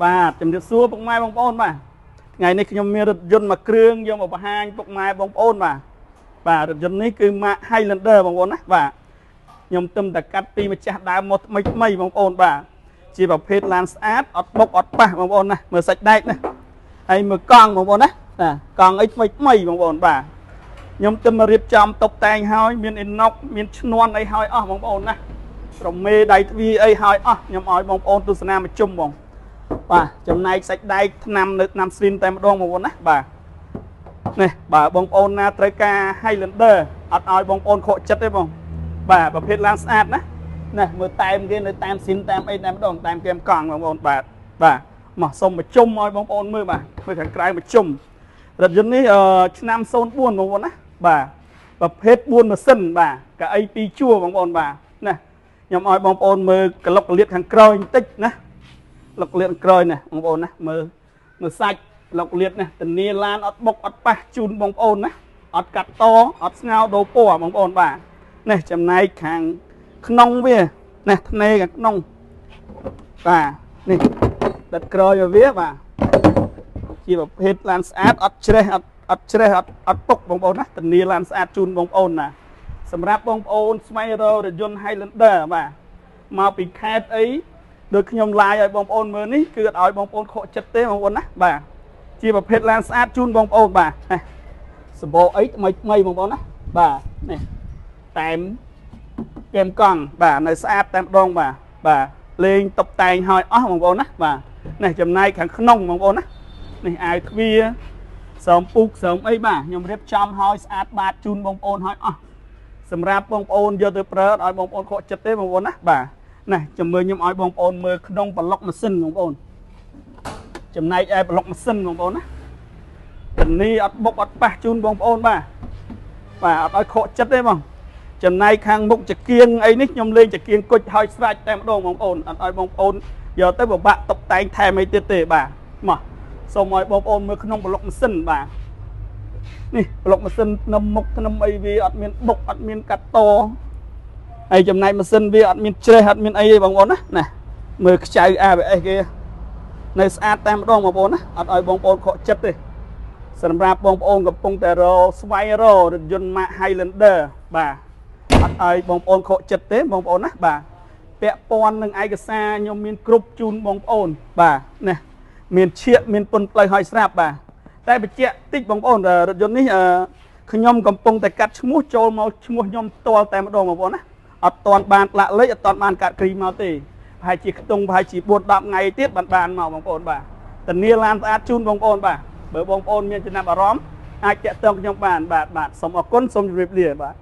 បាទជំរាបសួរពុកម៉ែបងប្អូនបាទថ្ងៃនេះខ្ញុំមានរថយន្តមួយគ្រឿងយកមកបង្ហាញពុកម៉ែបងប្អូនបាទរថយន្តនេះគឺ Mark Highlander បងប្អូនណាបាទខ្ញុំទឹមតែកាត់ពីម្ចាស់ដើមមកថ្មីបងប្អូនបាទជាប្រភេទឡានស្អាតអត់បុកអត់ប៉ះបងប្អូនណាមើលសាច់ដែកណាហើយមើលកង់បងប្អូនណាកង់អីថ្មីបងប្អូនបាទខ្ញុំទឹមមករៀបចំតុបតែងហើយមានអ៊ីណុកមានឈ្នាន់អីហើយអស់បងប្អូនណាប្រមេដៃទ្វារអីហើយអស់ខ្ញុំឲ្យបងប្អូនទស្សនាមកជុំបងបាទចំណែកសាច់ដែកថ្នាំនៅថ្នាំស្រីនតែម្ដងបងប្អូនណាបាទនេះបាទបងប្អូនណាត្រូវការ Highlander អត់ឲ្យបងប្អូនខកចិត្តទេបងបាទប្រភេទឡានស្អាតណាមើលតែមគេនៅតាមស៊ីនតាមអីតែម្ដងតាមគែមកង់បងប្អូនបាទមកសុំមកជុំឲ្យបងប្អូនមើលបាទមើលខាងក្រៅមកជុំរថយន្តនេះឆ្នាំ04បងប្អូនណាបាទប្រភេទ4ម៉ាស៊ីនបាទកៅអី2ជួរបងប្អូនបាទណាខ្ញុំឲ្យបងប្អូនមើលក្លុកកលៀតខាងក្រោយបន្តិចណាក្លុកកលៀតខាងក្រោយណាបងប្អូនណាមើលសាច់ក្លុកកលៀតណាធានាឡានអត់បុកអត់ប៉ះជូនបងប្អូនណាអត់កាត់តអត់ស្ងោដូរពណ៌បងប្អូនបាទនេះចំណែកខាងក្នុងវាណាធ្នេខាងក្នុងបាទនេះដិតក្រោយមកវាបាទជាប្រភេទឡានស្អាតអត់ច្រេះអត់ពុកបងប្អូនណាធានាឡានស្អាតជូនបងប្អូនណាសម្រាប់បងប្អូនស្វែងរករថយន្ត Highlander បាទមកពីខេត្តអីដូចខ្ញុំឡាយឲ្យបងប្អូនមើលនេះគឺអត់ឲ្យបងប្អូនខកចិត្តទេបងប្អូនណាបាទជាប្រភេទឡានស្អាតជូនបងប្អូនបាទសម្បូរអីថ្មីបងប្អូនណាបាទនេះតែមគែមកង់បាទនៅស្អាតតែម្ដងបាទលេងតុបតែងឲ្យអស់បងប្អូនណាបាទនេះចំណែកខាងក្នុងបងប្អូនណានេះអាវទ្វារស្រោមពូកស្រោមអីបាទខ្ញុំរៀបចំឲ្យស្អាតបាតជូនបងប្អូនឲ្យអស់សម្រាប់បងប្អូនយកទៅប្រើឲ្យបងប្អូនខកចិត្តទេបងប្អូនណាបាទជំរឿខ្ញុំឲ្យបងប្អូនមើលក្នុងប្លុកម៉ាស៊ីនបងប្អូនចំណែកឯប្លុកម៉ាស៊ីនបងប្អូនណាធានាអត់បុកអត់ប៉ះជូនបងប្អូនបាទអត់ឲ្យខកចិត្តទេបងចំណែកខាងមុខចង្គៀងអីនេះខ្ញុំលេងចង្គៀងគុជឲ្យស្រាច់តែម្ដងបងប្អូនអត់ឲ្យបងប្អូនយកទៅពិបាកតុបតែងថែមអីទៀតទេបាទមកសូមឲ្យបងប្អូនមើលក្នុងប្លុកម៉ាស៊ីនបាទនេះប្លុកម៉ាស៊ីនថ្នាំមុខថ្នាំអីវាអត់មានបុកអត់មានកាត់តហើយចំណែកម៉ាស៊ីនវាអត់មានច្រេះអត់មានអីទេបងប្អូនណាមើលខ្ចៅ ABS គេនៅស្អាតតែម្ដងបងប្អូនណាអត់ឲ្យបងប្អូនខកចិត្តទេសម្រាប់បងប្អូនកំពុងតែស្វែងរករថយន្ត Mark Highlander បាទអត់ឲ្យបងប្អូនខកចិត្តទេបងប្អូនណាបាទពាក់ព័ន្ធនឹងឯកសារខ្ញុំមានគ្រប់ជូនបងប្អូនបាទណាមានឈៀកមានពុនផ្លូវឲ្យស្រាប់បាទតែបញ្ជាក់តិចបងប្អូនរថយន្តនេះខ្ញុំកំពុងតែកាត់ឈ្មោះចូលមកឈ្មោះខ្ញុំផ្ទាល់តែម្ដងបងប្អូនណាអត់តាន់បានផ្លាក់លេខអត់តាន់បានកាត់គ្រីមកទេប្រហែលជាខ្ទង់ប្រហែលជា4-10ថ្ងៃទៀតបានមកបងប្អូនបាទធានាឡានស្អាតជូនបងប្អូនបាទបើបងប្អូនមានចំណាប់អារម្មណ៍អាចតាក់ទងខ្ញុំបានបាទសូមអរគុណសូមជម្រាបលាបាទ